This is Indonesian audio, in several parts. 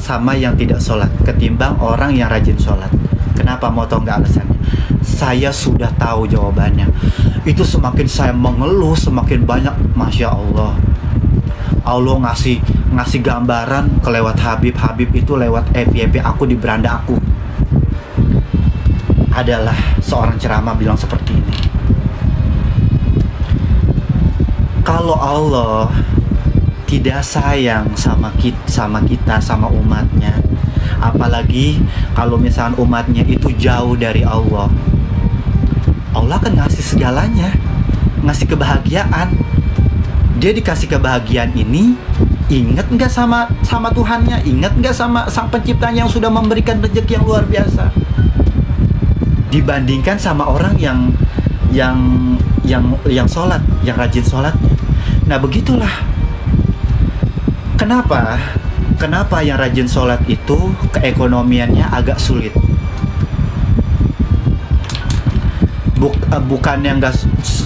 sama yang tidak sholat ketimbang orang yang rajin sholat. Kenapa? Mau tahu nggak alasannya? Saya sudah tahu jawabannya. Itu semakin saya mengeluh, semakin banyak, Masya Allah. Allah ngasih gambaran kelewat Habib itu lewat FYP aku di beranda aku. Adalah seorang ceramah bilang seperti ini. Kalau Allah tidak sayang sama kita, sama umatnya, apalagi kalau misalnya umatnya itu jauh dari Allah, Allah akan ngasih segalanya, ngasih kebahagiaan. Dia dikasih kebahagiaan ini, ingat nggak sama Tuhannya, ingat nggak sama sang penciptanya yang sudah memberikan rezeki yang luar biasa, dibandingkan sama orang yang sholat, yang rajin sholatnya. Nah begitulah kenapa yang rajin sholat itu keekonomiannya agak sulit. Bukan yang nggak,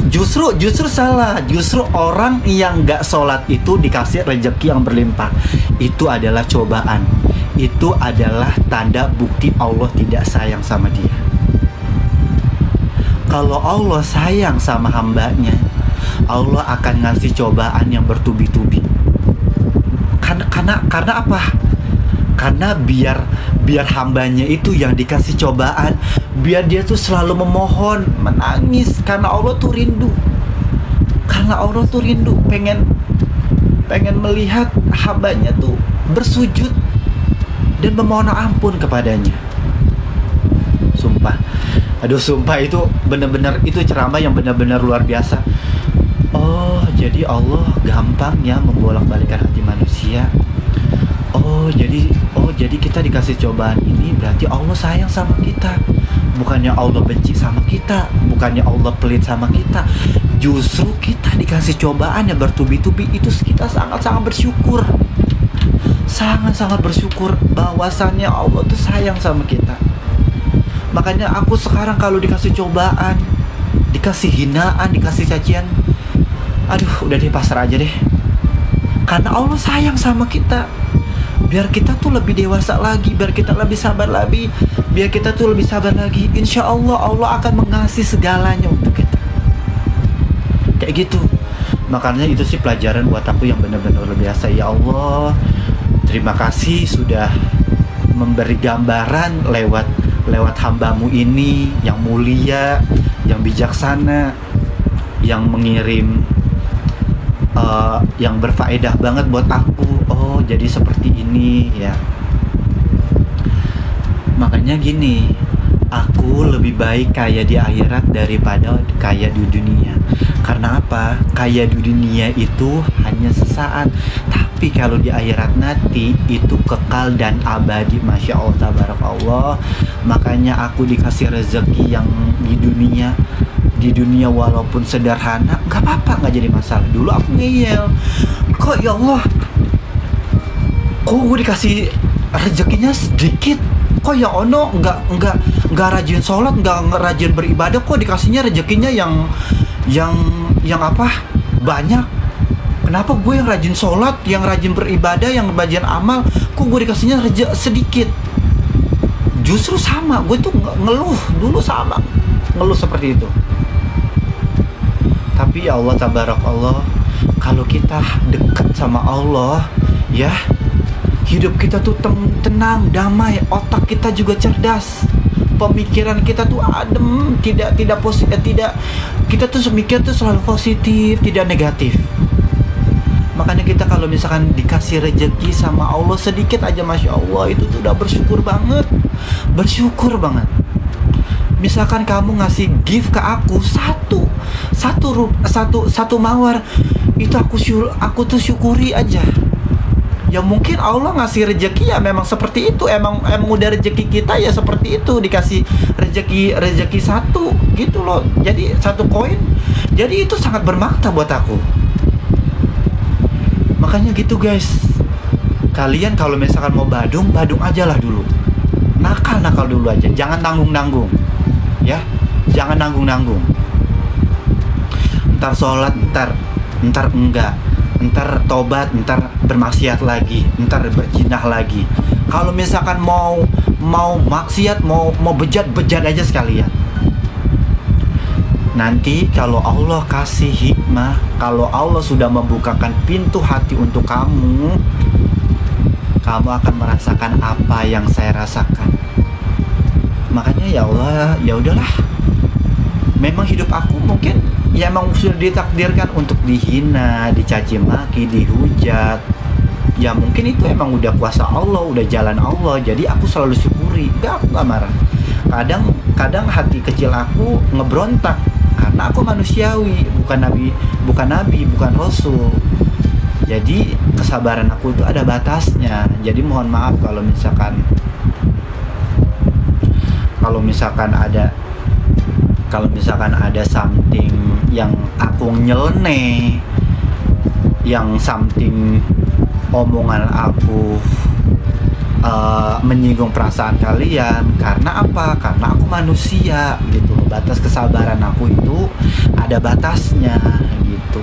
justru salah. Justru orang yang nggak sholat itu dikasih rezeki yang berlimpah. Itu adalah cobaan. Itu adalah tanda bukti Allah tidak sayang sama dia. Kalau Allah sayang sama hambanya, Allah akan ngasih cobaan yang bertubi-tubi. Karena apa? Karena biar hambanya itu yang dikasih cobaan, biar dia tuh selalu memohon, menangis, karena Allah tuh rindu. Karena Allah tuh rindu, pengen melihat hambanya tuh bersujud dan memohon ampun kepadanya. Sumpah, sumpah itu benar-benar, itu ceramah yang benar-benar luar biasa. Oh, jadi Allah gampang ya membolak-balikan hati manusia. Jadi kita dikasih cobaan ini berarti Allah sayang sama kita. Bukannya Allah benci sama kita, bukannya Allah pelit sama kita. Justru kita dikasih cobaan yang bertubi-tubi, itu kita sangat-sangat bersyukur. Sangat-sangat bersyukur bahwasannya Allah tuh sayang sama kita. Makanya aku sekarang kalau dikasih cobaan, dikasih hinaan, dikasih cacian, aduh udah deh, pasrah aja deh. Karena Allah sayang sama kita. Biar kita tuh lebih dewasa lagi, biar kita lebih sabar lagi, insya Allah Allah akan mengasih segalanya untuk kita. Kayak gitu. Makanya itu sih pelajaran buat aku yang benar-benar luar biasa. Ya Allah, terima kasih sudah memberi gambaran lewat hambamu ini yang mulia, yang bijaksana, yang mengirim yang berfaedah banget buat aku. Oh, jadi seperti ini ya. Makanya gini, aku lebih baik kaya di akhirat daripada kaya di dunia. Karena apa? Kaya di dunia itu hanya sesaat, tapi kalau di akhirat nanti itu kekal dan abadi. Masya Allah, tabarakallah. Makanya aku dikasih rezeki yang di dunia walaupun sederhana, nggak apa-apa, nggak jadi masalah. Dulu aku ngeyel, kok ya Allah, kok gue dikasih rezekinya sedikit, kok ya ono nggak rajin sholat, nggak rajin beribadah, kok dikasihnya rezekinya yang apa banyak. Kenapa gue yang rajin sholat, yang rajin beribadah, yang rajin amal, kok gue dikasihnya sedikit? Justru sama, gue tuh ngeluh dulu, ngeluh seperti itu. Tapi ya Allah, tabarakallah, kalau kita dekat sama Allah, ya, hidup kita tuh tenang, damai, otak kita juga cerdas, pemikiran kita tuh adem, tidak kita tuh mikir tuh selalu positif, tidak negatif. Makanya kita kalau misalkan dikasih rezeki sama Allah sedikit aja, Masya Allah, itu tuh udah bersyukur banget. Misalkan kamu ngasih gift ke aku satu mawar, itu aku tuh syukuri aja. Ya mungkin Allah ngasih rezeki ya memang seperti itu, emang udah rezeki kita ya seperti itu, dikasih rezeki satu gitu loh. Jadi satu koin, jadi itu sangat bermakna buat aku. Makanya gitu guys, kalian kalau misalkan mau badung aja lah dulu, nakal dulu aja, jangan tanggung ya, jangan nanggung. Ntar sholat, ntar enggak, ntar tobat, ntar bermaksiat lagi, ntar berjinah lagi. Kalau misalkan mau maksiat, mau bejat aja sekalian. Nanti kalau Allah kasih hikmah, kalau Allah sudah membukakan pintu hati untuk kamu, kamu akan merasakan apa yang saya rasakan. Makanya ya Allah, ya udahlah. Memang hidup aku mungkin ya emang sudah ditakdirkan untuk dihina, dicaci maki, dihujat. Ya mungkin itu emang udah kuasa Allah, udah jalan Allah. Jadi aku selalu syukuri. Aku gak marah. Kadang hati kecil aku ngebrontak karena aku manusiawi, bukan nabi, bukan rasul. Jadi kesabaran aku itu ada batasnya. Jadi mohon maaf kalau misalkan ada something yang aku nyeleneh, yang something omongan aku menyinggung perasaan kalian. Karena apa? Karena aku manusia gitu. Batas kesabaran aku itu ada batasnya gitu.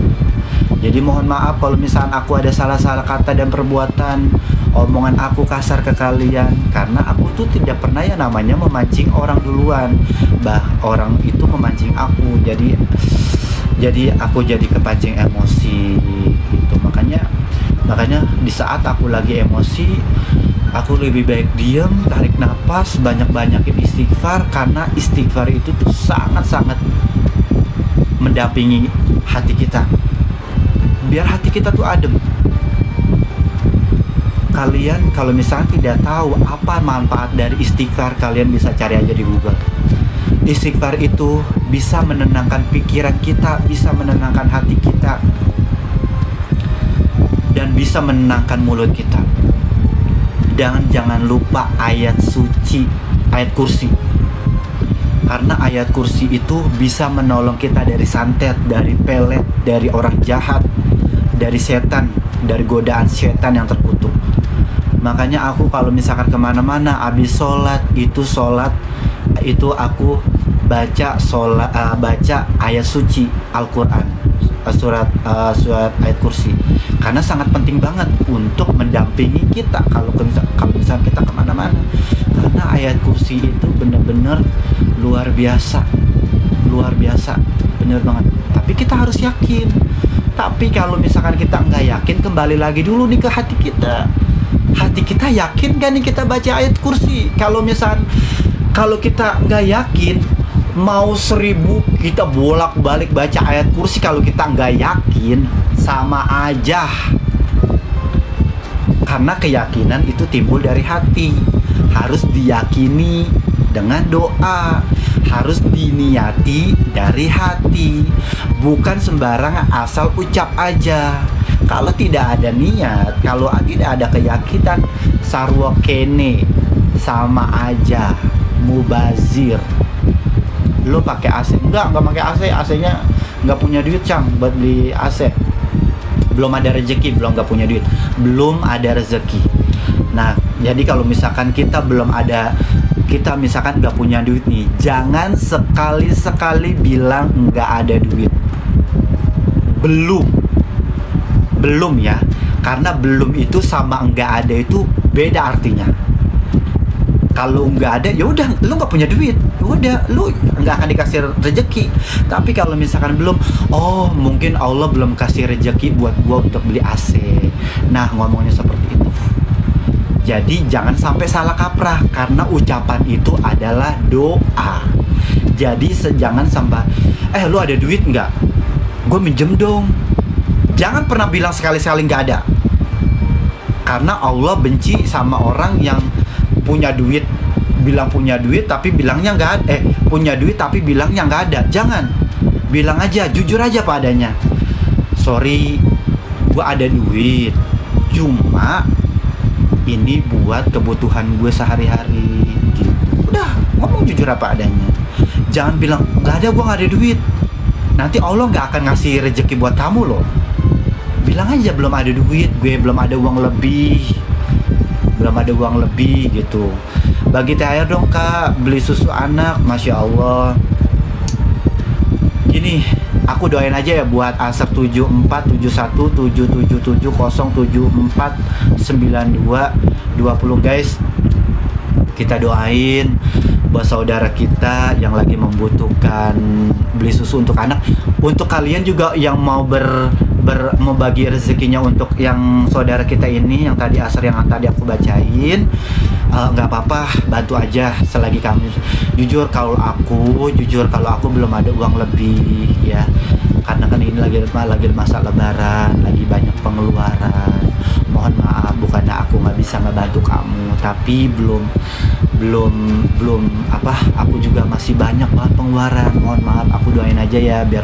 Jadi mohon maaf kalau misalnya aku ada salah-salah kata dan perbuatan, omongan aku kasar ke kalian. Karena aku tuh tidak pernah ya namanya memancing orang duluan. Orang itu memancing aku. Jadi aku jadi kepancing emosi gitu. Makanya di saat aku lagi emosi, aku lebih baik diam, tarik nafas, banyak-banyakin istighfar. Karena istighfar itu tuh sangat-sangat mendampingi hati kita, biar hati kita tuh adem. Kalian kalau misalnya tidak tahu apa manfaat dari istighfar, kalian bisa cari aja di Google. Istighfar itu bisa menenangkan pikiran kita, bisa menenangkan hati kita, dan bisa menenangkan mulut kita. Dan jangan lupa ayat suci, ayat kursi. Karena ayat kursi itu bisa menolong kita dari santet, dari pelet, dari orang jahat, dari setan, dari godaan setan yang terkutuk. Makanya aku kalau misalkan kemana-mana habis sholat itu aku baca ayat suci Al-Quran, surat ayat kursi. Karena sangat penting banget untuk mendampingi kita kalau misalkan kita kemana-mana. Karena ayat kursi itu benar-benar luar biasa, bener banget. Tapi kita harus yakin. Tapi kalau misalkan kita nggak yakin, kembali lagi dulu nih ke hati kita. Hati kita yakin gak nih kita baca ayat kursi? Kalau kita nggak yakin, mau 1000 kita bolak-balik baca ayat kursi, kalau kita nggak yakin, sama aja. Karena keyakinan itu timbul dari hati, harus diyakini dengan doa, harus diniati dari hati, bukan sembarangan asal ucap aja. Kalau tidak ada niat, kalau tidak ada keyakinan, sarwa kene, sama aja mubazir. Lo pakai AC? Enggak pakai AC. AC-nya nggak punya duit cang buat beli AC. Belum ada rezeki, belum nggak punya duit, belum ada rezeki. Nah, jadi kalau misalkan kita misalkan nggak punya duit nih, jangan sekali-sekali bilang nggak ada duit. Belum ya, karena belum itu sama nggak ada itu beda artinya. Kalau nggak ada, ya udah, lu nggak punya duit, udah, lu nggak akan dikasih rezeki. Tapi kalau misalkan belum, oh mungkin Allah belum kasih rezeki buat gua untuk beli AC. Nah, ngomongnya seperti itu. Jadi jangan sampai salah kaprah, karena ucapan itu adalah doa. Jadi jangan sampai, lu ada duit nggak? Gue minjem dong. Jangan pernah bilang sekali-sekali nggak ada. Karena Allah benci sama orang yang punya duit, bilang punya duit tapi bilangnya nggak ada. Punya duit tapi bilangnya nggak ada. Jangan, bilang aja, jujur aja padanya. Sorry, gue ada duit, cuma ini buat kebutuhan gue sehari-hari gitu. Udah, ngomong jujur apa adanya. Jangan bilang nggak ada, gue nggak ada duit. Nanti Allah nggak akan ngasih rezeki buat kamu loh. Bilang aja belum ada duit, gue belum ada uang lebih gitu. Bagi THR dong kak, beli susu anak, masya Allah. Gini, aku doain aja ya buat Aser 74717770749220 guys. Kita doain buat saudara kita yang lagi membutuhkan beli susu untuk anak. Untuk kalian juga yang mau mau bagi rezekinya untuk yang saudara kita ini yang tadi Aser yang tadi aku bacain, nggak apa-apa, bantu aja selagi kami. Jujur kalau aku belum ada uang lebih ya, karena kan ini lagi masa lebaran, lagi banyak pengeluaran. Mohon maaf, bukannya aku nggak bisa ngebantu kamu, tapi belum aku juga masih banyak banget pengeluaran. Mohon maaf, aku doain aja ya biar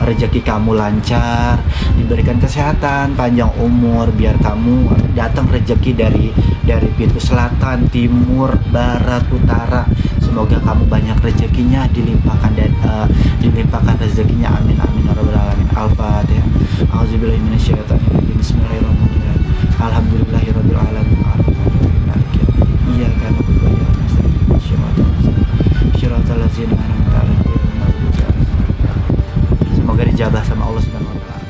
rezeki kamu lancar, diberikan kesehatan, panjang umur, biar kamu datang rezeki dari pintu selatan, timur, barat, utara. Semoga kamu banyak rezekinya, dilimpahkan dilimpahkan rezekinya. Amin amin ya rabbal alamin. Al-Fatihah. A'udzubillahi minasyaitonirrajim. Bismillahirrahmanirrahim. Alhamdulillahirabbil alamin. Iyyaka na'budu wa iyyaka nasta'in. Shiratal ladzina an'amta 'alaihim. Semoga dijabah sama Allah Subhanahu wa taala.